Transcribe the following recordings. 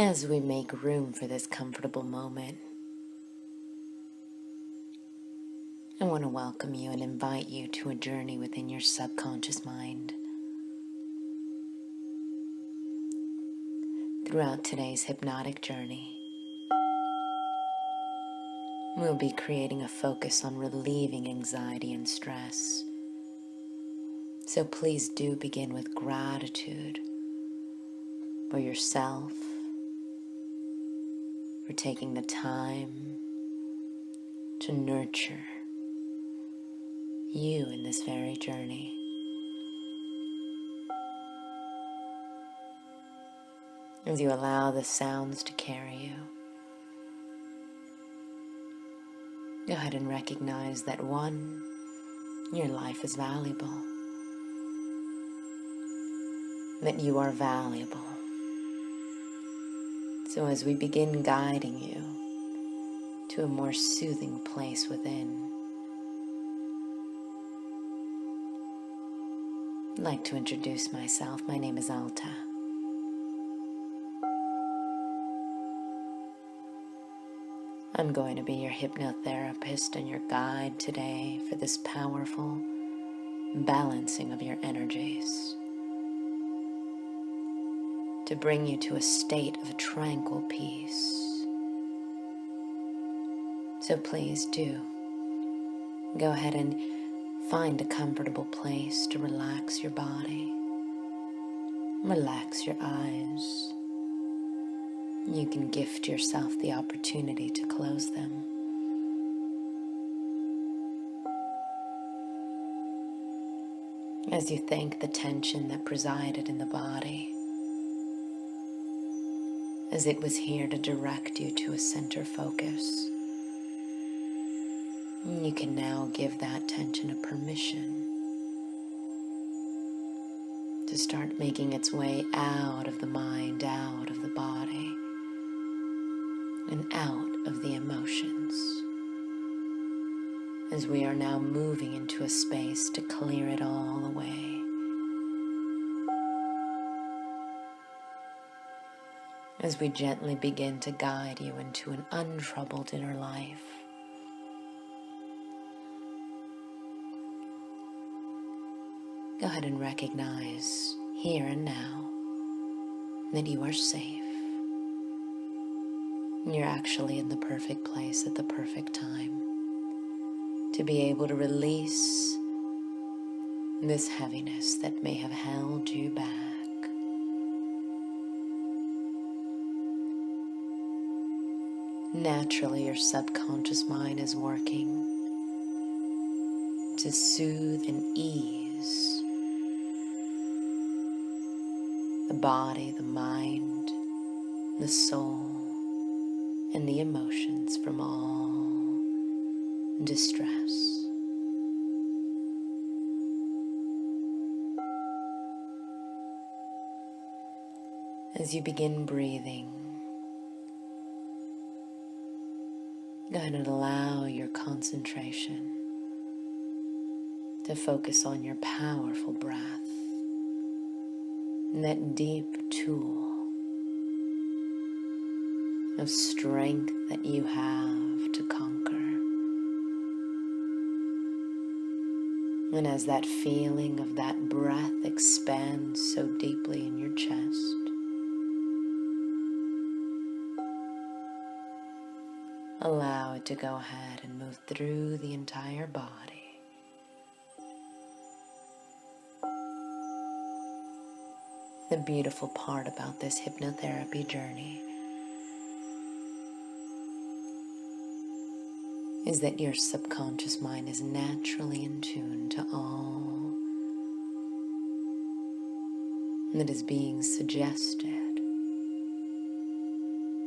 As we make room for this comfortable moment, I want to welcome you and invite you to a journey within your subconscious mind. Throughout today's hypnotic journey, we'll be creating a focus on relieving anxiety and stress. So please do begin with gratitude for yourself, for taking the time to nurture you in this very journey. As you allow the sounds to carry you, go ahead and recognize that one, your life is valuable, that you are valuable. So as we begin guiding you to a more soothing place within, I'd like to introduce myself. My name is Alta. I'm going to be your hypnotherapist and your guide today for this powerful balancing of your energies, to bring you to a state of tranquil peace. So please do go ahead and find a comfortable place to relax your body, relax your eyes. You can gift yourself the opportunity to close them. As you thank the tension that presided in the body, as it was here to direct you to a center focus, you can now give that tension a permission to start making its way out of the mind, out of the body, and out of the emotions, as we are now moving into a space to clear it all away. As we gently begin to guide you into an untroubled inner life, go ahead and recognize here and now that you are safe. You're actually in the perfect place at the perfect time to be able to release this heaviness that may have held you back. Naturally, your subconscious mind is working to soothe and ease the body, the mind, the soul, and the emotions from all distress. As you begin breathing, go ahead and allow your concentration to focus on your powerful breath, and that deep tool of strength that you have to conquer. And as that feeling of that breath expands so deeply in your chest, allow it to go ahead and move through the entire body. The beautiful part about this hypnotherapy journey is that your subconscious mind is naturally in tune to all that is being suggested,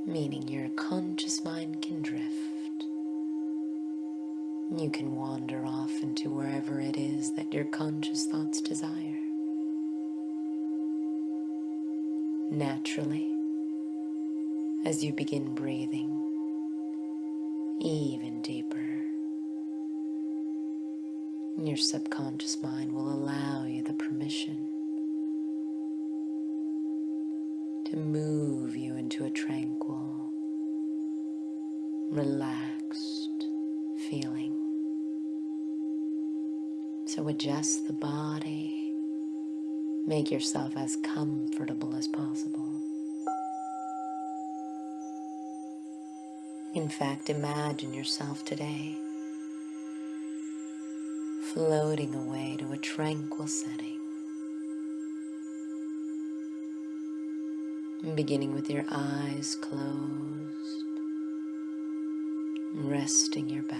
meaning your conscious mind can drift. You can wander off into wherever it is that your conscious thoughts desire. Naturally, as you begin breathing even deeper, your subconscious mind will allow you the permission to to move you into a tranquil, relaxed feeling. So adjust the body, make yourself as comfortable as possible. In fact, imagine yourself today floating away to a tranquil setting, beginning with your eyes closed, resting your back,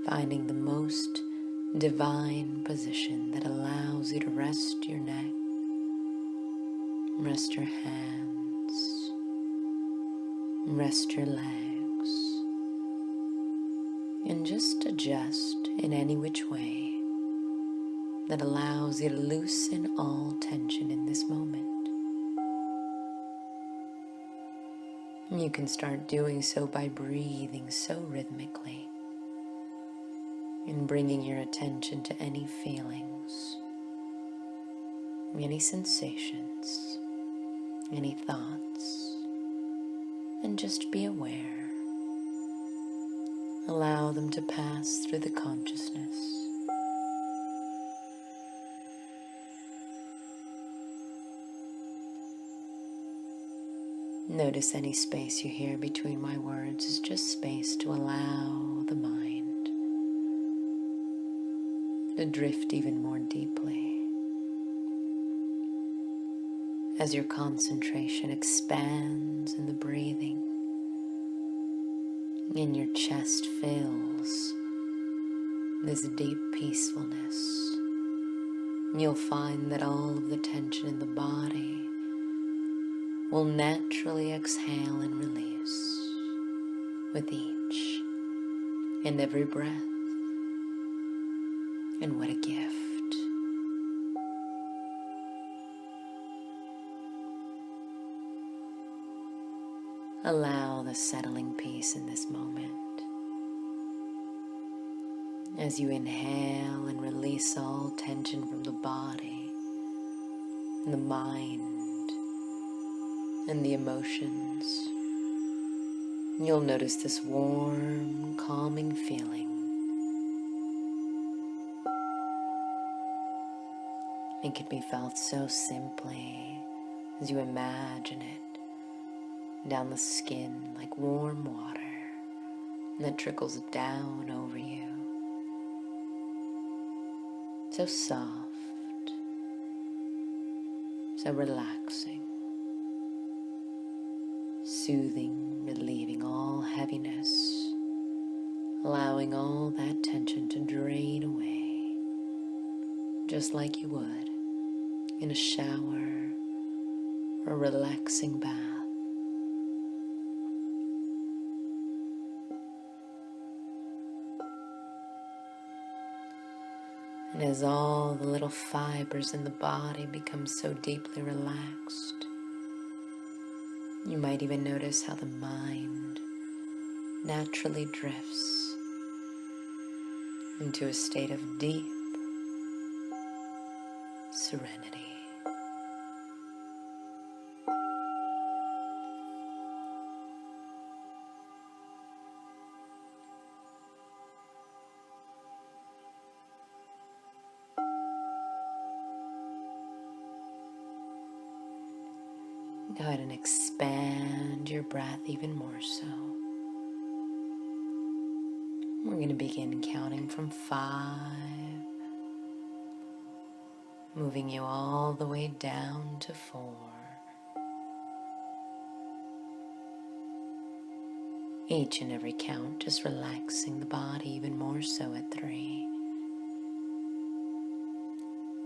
finding the most divine position that allows you to rest your neck, rest your hands, rest your legs, and just adjust in any which way that allows you to loosen all tension in this moment. You can start doing so by breathing so rhythmically and bringing your attention to any feelings, any sensations, any thoughts, and just be aware. Allow them to pass through the consciousness. Notice any space you hear between my words is just space to allow the mind to drift even more deeply. As your concentration expands in the breathing, and your chest fills this deep peacefulness, you'll find that all of the tension in the body will naturally exhale and release with each and every breath. And what a gift. Allow the settling peace in this moment as you inhale and release all tension from the body, the mind, and the emotions. You'll notice this warm, calming feeling. It can be felt so simply as you imagine it down the skin like warm water that trickles down over you. So soft, so relaxing, soothing, relieving all heaviness, allowing all that tension to drain away, just like you would in a shower or a relaxing bath. And as all the little fibers in the body become so deeply relaxed, you might even notice how the mind naturally drifts into a state of deep serenity. Go ahead and expand your breath even more so. We're going to begin counting from 5, moving you all the way down to 4. Each and every count, just relaxing the body even more so at 3.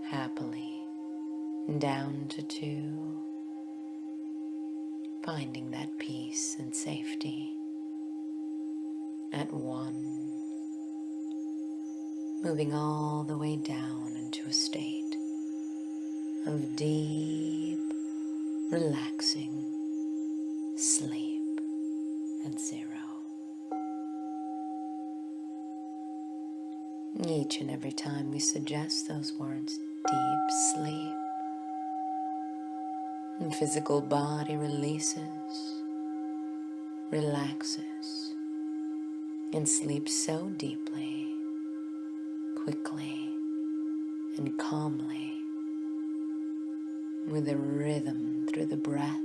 Happily down to 2. Finding that peace and safety at 1, moving all the way down into a state of deep, relaxing sleep at 0. Each and every time we suggest those words, deep sleep, And physical body releases, relaxes, and sleeps so deeply, quickly, and calmly, with a rhythm through the breath,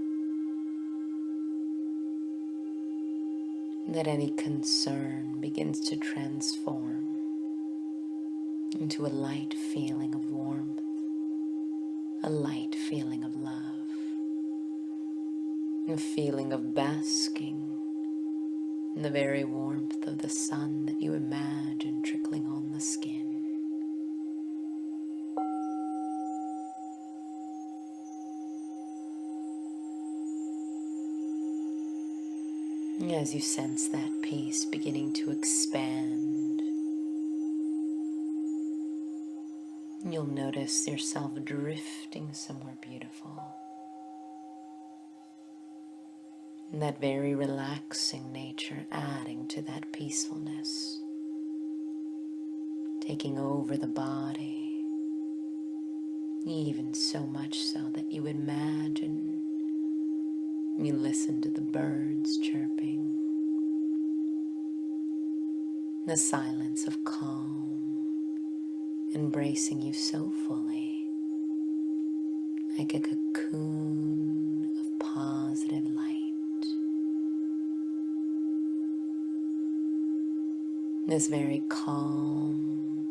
that any concern begins to transform into a light feeling of warmth, a light feeling of love, a feeling of basking in the very warmth of the sun that you imagine trickling on the skin. As you sense that peace beginning to expand, you'll notice yourself drifting somewhere beautiful. And that very relaxing nature adding to that peacefulness, taking over the body, even so much so that you imagine you listen to the birds chirping, the silence of calm embracing you so fully, like a cocoon of positive light. This very calm,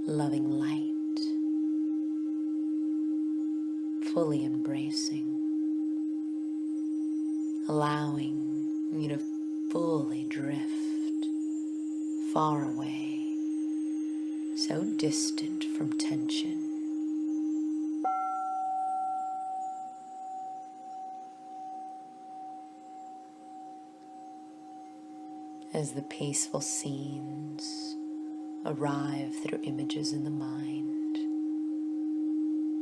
loving light, fully embracing, allowing you to fully drift far away, so distant from tension. As the peaceful scenes arrive through images in the mind,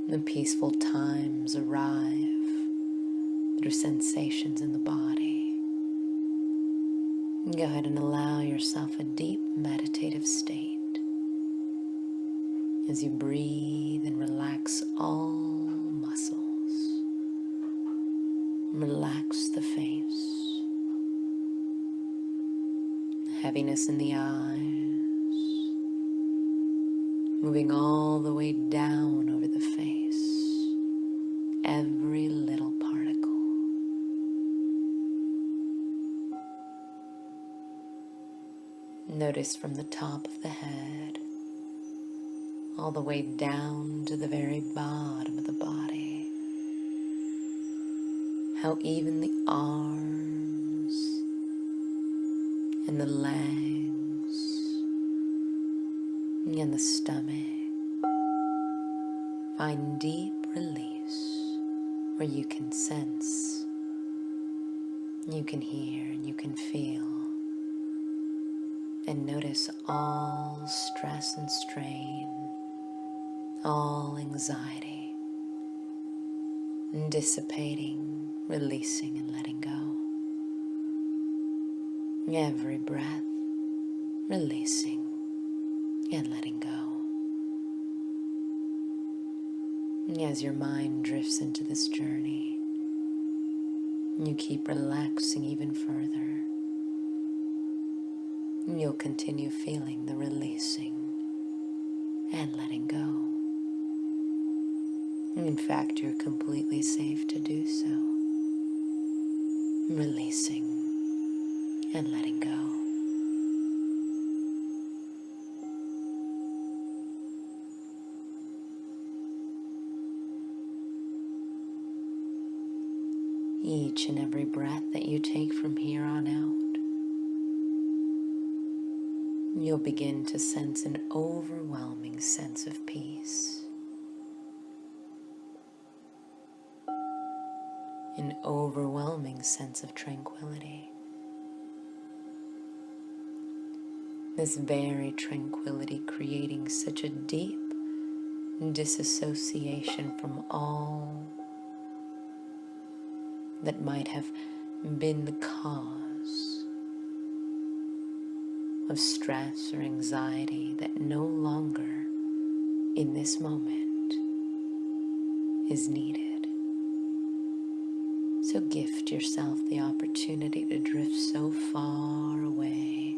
the peaceful times arrive through sensations in the body. Go ahead and allow yourself a deep meditative state as you breathe and relax all muscles. Relax the face, heaviness in the eyes, moving all the way down over the face, every little particle. Notice from the top of the head all the way down to the very bottom of the body, how even the arms and the legs and the stomach find deep release, where you can sense, you can hear, and you can feel, and notice all stress and strain, all anxiety, and dissipating, releasing and letting go. Every breath, releasing and letting go. As your mind drifts into this journey, you keep relaxing even further. You'll continue feeling the releasing and letting go. In fact, you're completely safe to do so. Releasing and letting go. Each and every breath that you take from here on out, you'll begin to sense an overwhelming sense of peace, an overwhelming sense of tranquility. This very tranquility creating such a deep disassociation from all that might have been the cause of stress or anxiety that no longer in this moment is needed. So gift yourself the opportunity to drift so far away.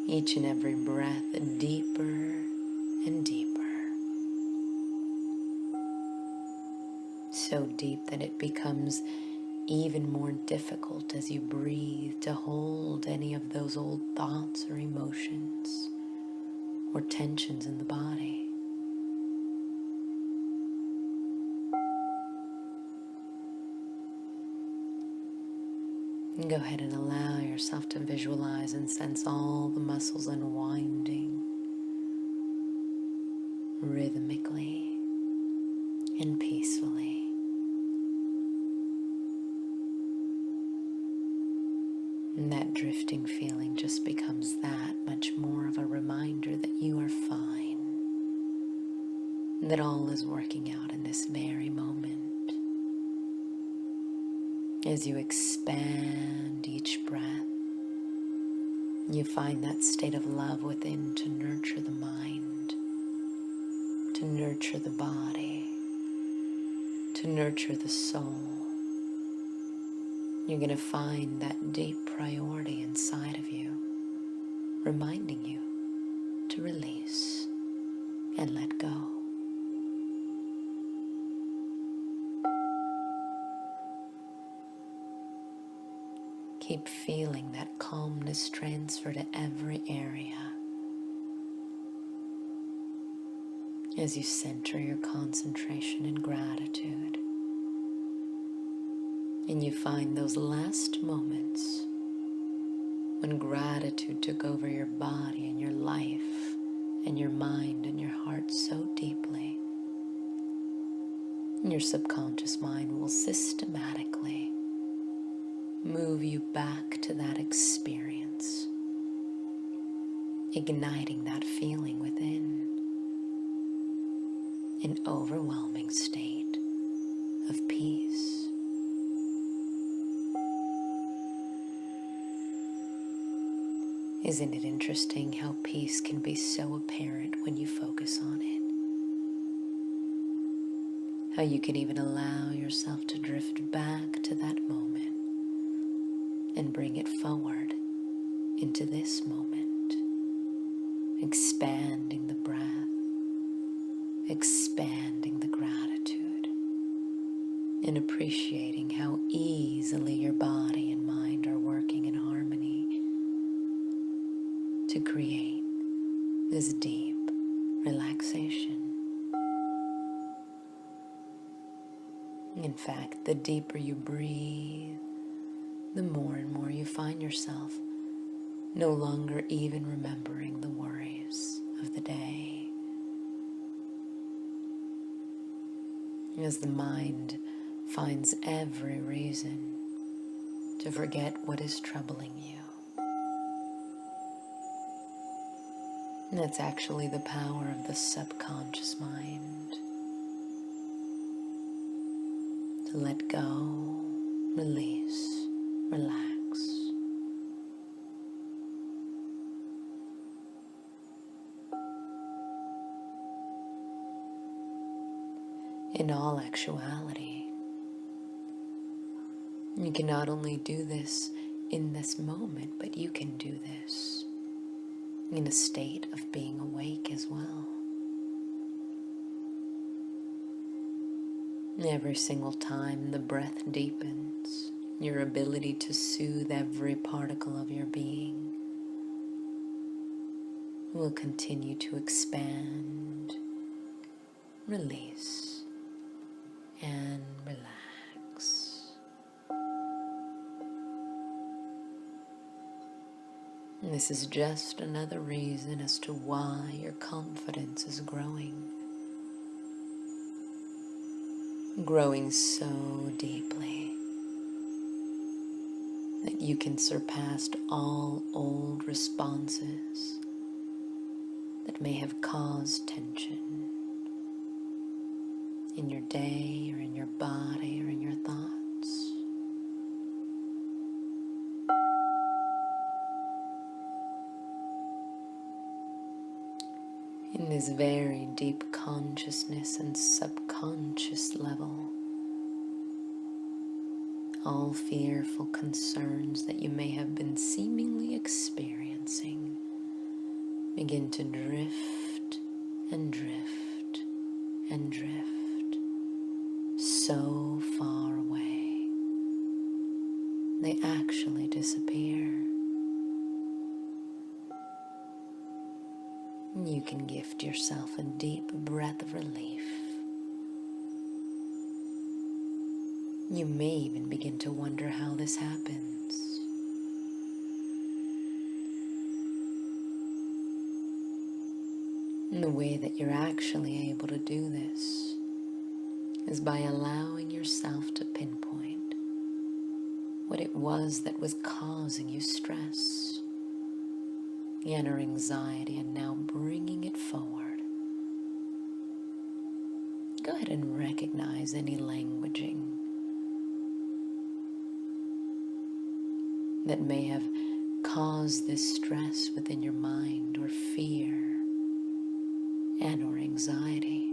Each and every breath deeper and deeper. So deep that it becomes even more difficult as you breathe to hold any of those old thoughts or emotions or tensions in the body. And go ahead and allow yourself to visualize and sense all the muscles unwinding rhythmically and peacefully. And that drifting feeling just becomes that much more of a reminder that you are fine, that all is working out in this very moment. As you expand each breath, you find that state of love within to nurture the mind, to nurture the body, to nurture the soul. You're going to find that deep priority inside of you, reminding you to release and let go. Keep feeling that calmness transfer to every area as you center your concentration in gratitude. And you find those last moments when gratitude took over your body and your life and your mind and your heart so deeply. Your subconscious mind will systematically move you back to that experience, igniting that feeling within, an overwhelming state of peace. Isn't it interesting how peace can be so apparent when you focus on it? How you can even allow yourself to drift back to that moment and bring it forward into this moment, expanding the breath, expanding the gratitude, and appreciating how easily your body and mind are working in harmony to create this deep relaxation. In fact, the deeper you breathe, the more and more you find yourself no longer even remembering the worries of the day. As the mind finds every reason to forget what is troubling you. And that's actually the power of the subconscious mind. To let go, release, relax. In all actuality, you can not only do this in this moment, but you can do this in a state of being awake as well. Every single time the breath deepens, your ability to soothe every particle of your being will continue to expand, release, and relax. And this is just another reason as to why your confidence is growing so deeply that you can surpass all old responses that may have caused tension in your day or in your body or in your thoughts. in this very deep consciousness and subconscious level. All fearful concerns that you may have been seemingly experiencing begin to drift and drift and drift so far away. They actually disappear. You can gift yourself a deep breath of relief. You may even begin to wonder how this happens. And the way that you're actually able to do this is by allowing yourself to pinpoint what it was that was causing you stress, inner anxiety, and now bringing it forward. Go ahead and recognize any languaging that may have caused this stress within your mind, or fear and or anxiety,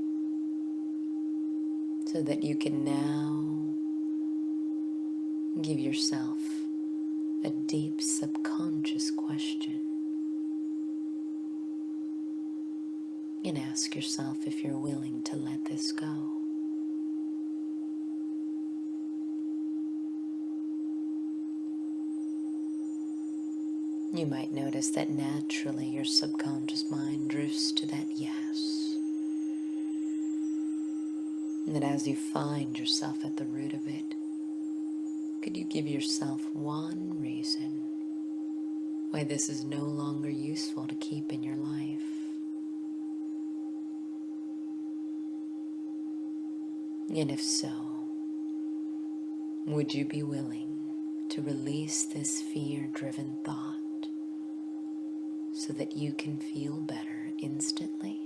so that you can now give yourself a deep subconscious question and ask yourself if you're willing to let this go. You might notice that naturally your subconscious mind drifts to that yes. And that as you find yourself at the root of it, could you give yourself one reason why this is no longer useful to keep in your life? And if so, would you be willing to release this fear-driven thought so that you can feel better instantly?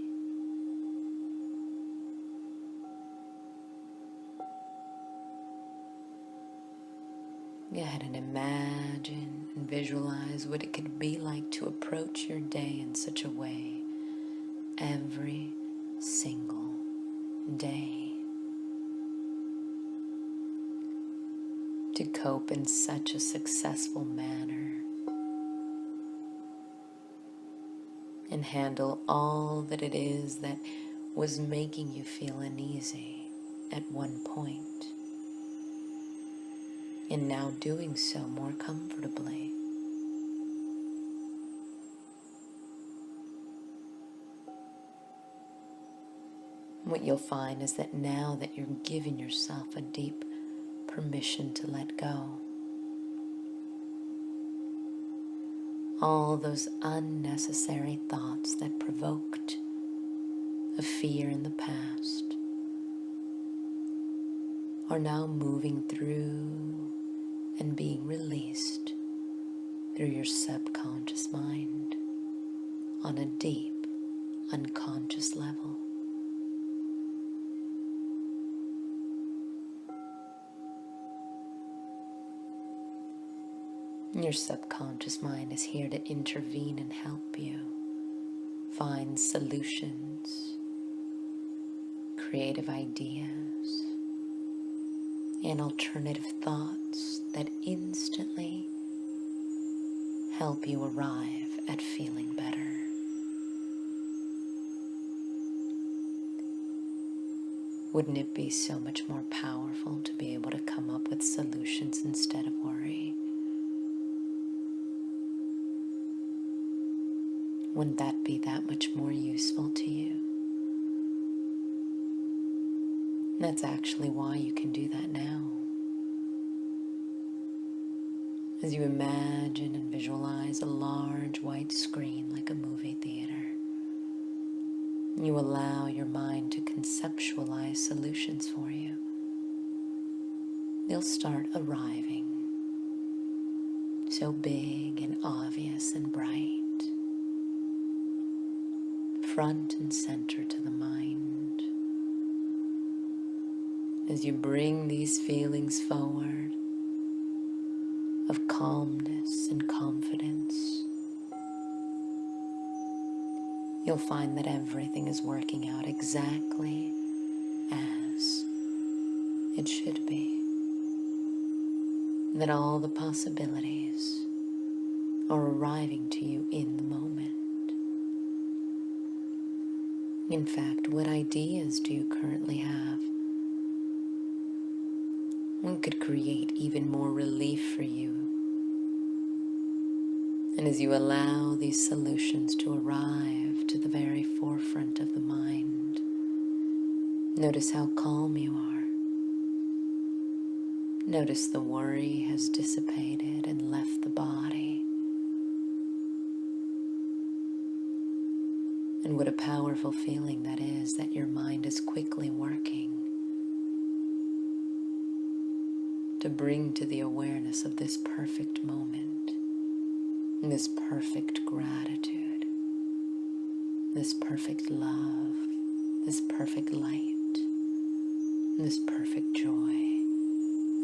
Go ahead and imagine and visualize what it could be like to approach your day in such a way every single day. To cope in such a successful manner and handle all that it is that was making you feel uneasy at one point, and now doing so more comfortably. What you'll find is that now that you're giving yourself a deep permission to let go, all those unnecessary thoughts that provoked a fear in the past are now moving through and being released through your subconscious mind on a deep, unconscious level. Your subconscious mind is here to intervene and help you find solutions, creative ideas, and alternative thoughts that instantly help you arrive at feeling better. Wouldn't it be so much more powerful to be able to come up with solutions instead of worry? Wouldn't that be that much more useful to you? That's actually why you can do that now. As you imagine and visualize a large white screen like a movie theater, you allow your mind to conceptualize solutions for you. They'll start arriving, so big and obvious and bright, front and center to the mind. As you bring these feelings forward of calmness and confidence, you'll find that everything is working out exactly as it should be. That all the possibilities are arriving to you in the moment. In fact, what ideas do you currently have? What could create even more relief for you? And as you allow these solutions to arrive to the very forefront of the mind, notice how calm you are. Notice the worry has dissipated and left the body. And what a powerful feeling that is, that your mind is quickly working to bring to the awareness of this perfect moment, this perfect gratitude, this perfect love, this perfect light, this perfect joy,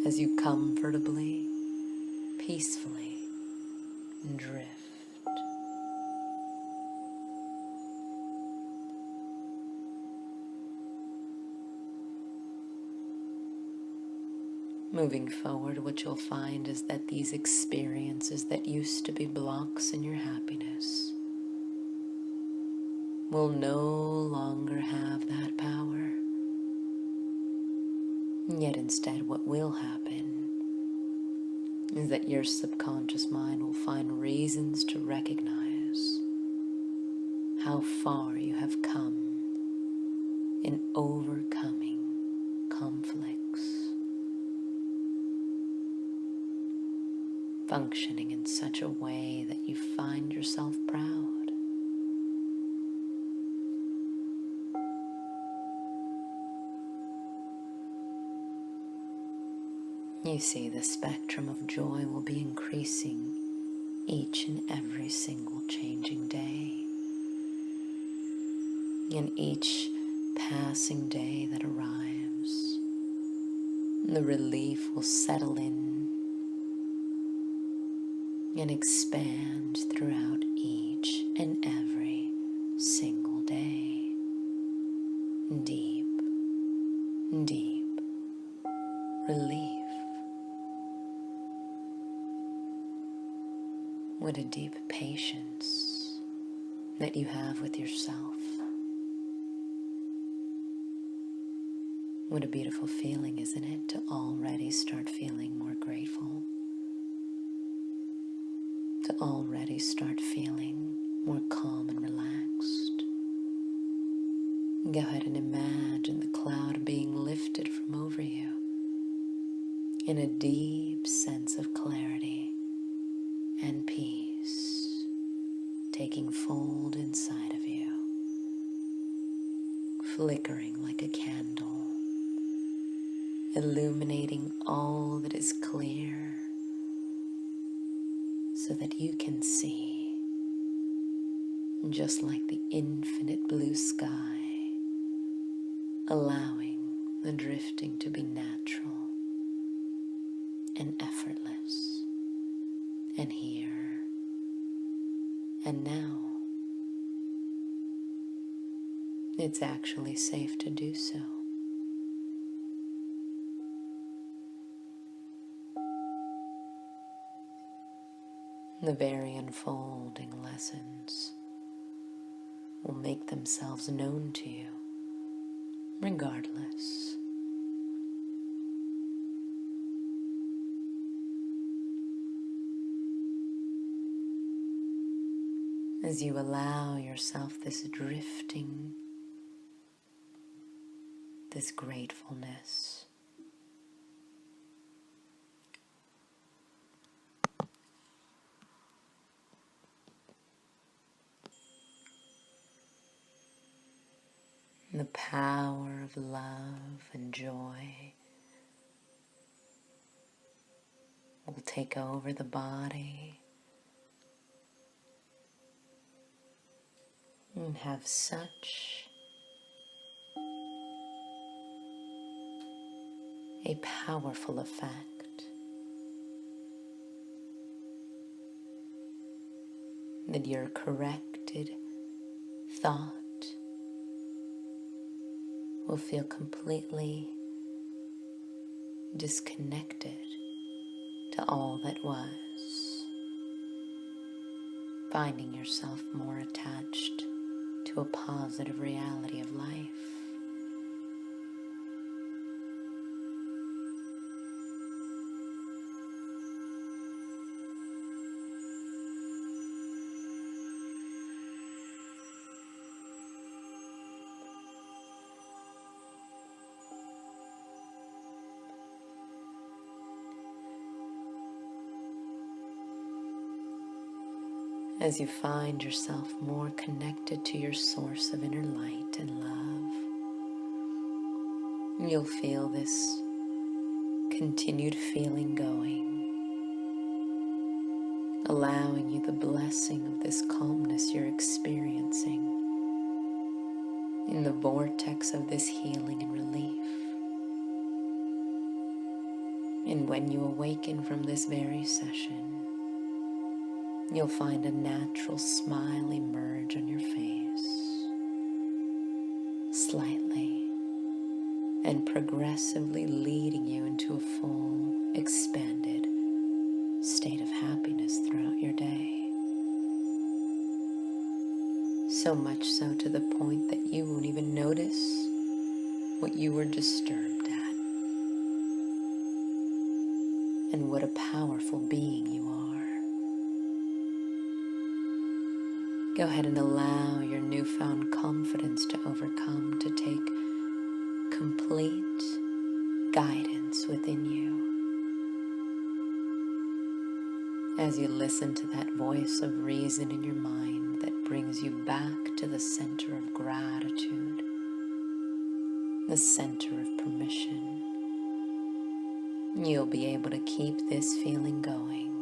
as you comfortably, peacefully drift. Moving forward, what you'll find is that these experiences that used to be blocks in your happiness will no longer have that power. Yet instead, what will happen is that your subconscious mind will find reasons to recognize how far you have come in overcoming conflicts, functioning in such a way that you find yourself proud. You see, the spectrum of joy will be increasing each and every single changing day. And each passing day that arrives, the relief will settle in and expand throughout each and every single day. Deep, deep relief. What a deep patience that you have with yourself. What a beautiful feeling, isn't it, to already start feeling more grateful, to already start feeling more calm and relaxed. Go ahead and imagine the cloud being lifted from over you in a deep sense of clarity and peace taking fold inside of you, flickering like a candle, illuminating all that is clear so that you can see, just like the infinite blue sky, allowing the drifting to be natural and effortless, and here and now. It's actually safe to do so. The very unfolding lessons will make themselves known to you regardless. As you allow yourself this drifting, this gratefulness, the power of love and joy will take over the body and have such a powerful effect that your corrected thought will feel completely disconnected to all that was, finding yourself more attached to a positive reality of life. As you find yourself more connected to your source of inner light and love, you'll feel this continued feeling going, allowing you the blessing of this calmness you're experiencing in the vortex of this healing and relief. And when you awaken from this very session, you'll find a natural smile emerge on your face, slightly and progressively leading you into a full, expanded state of happiness throughout your day. So much so to the point that you won't even notice what you were disturbed at, and what a powerful being you are. Go ahead and allow your newfound confidence to overcome, to take complete guidance within you. As you listen to that voice of reason in your mind that brings you back to the center of gratitude, the center of permission, you'll be able to keep this feeling going,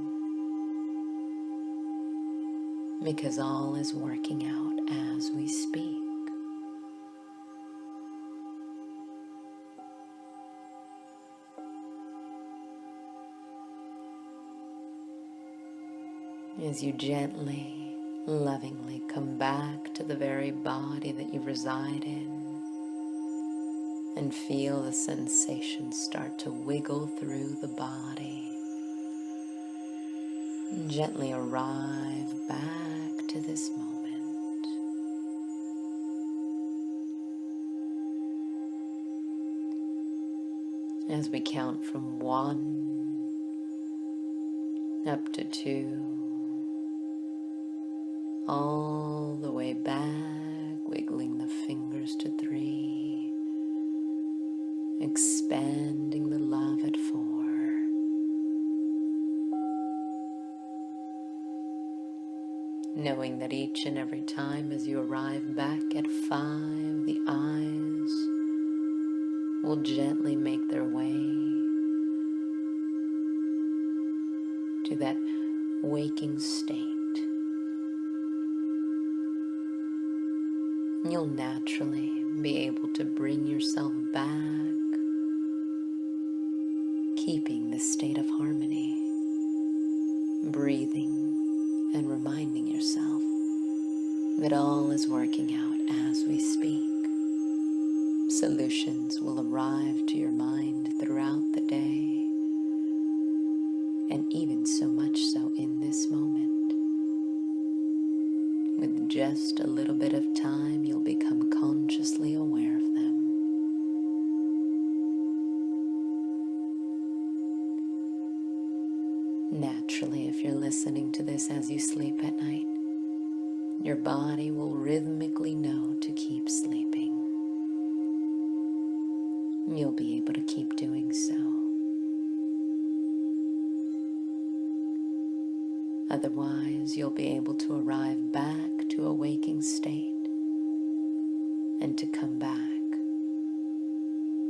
because all is working out as we speak. As you gently, lovingly come back to the very body that you reside in, and feel the sensations start to wiggle through the body, and gently arrive back to this moment. As we count from 1 up to 2, all the way back, wiggling the fingers to 3, expanding the love at 4, knowing that each and every time as you arrive back at 5, the eyes will gently make their way to that waking state. You'll naturally be able to bring yourself back, keeping this state of harmony, breathing and reminding yourself that all is working out as we speak. Solutions will arrive to your mind throughout the day, and even so much so in this moment. With just a little bit of time, you'll become consciously aware of them. Naturally, if you're listening to this as you sleep at night, your body will rhythmically know to keep sleeping. You'll be able to keep doing so. Otherwise, you'll be able to arrive back to a waking state and to come back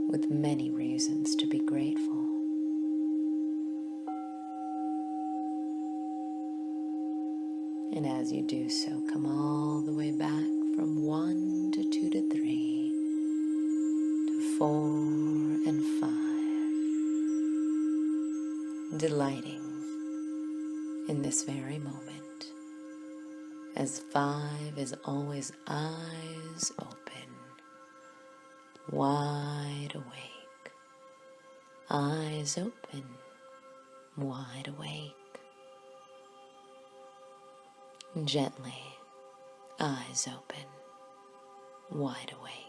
with many reasons to be grateful. And as you do so, come all the way back from 1 to 2 to 3 to 4 and 5, delighting in this very moment as 5 is always eyes open, wide awake, eyes open, wide awake. Gently, eyes open, wide awake.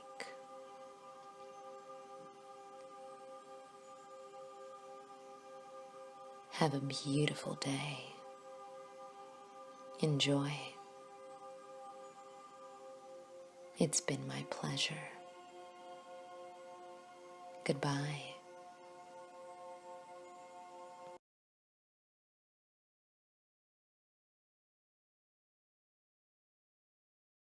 Have a beautiful day. Enjoy. It's been my pleasure. Goodbye.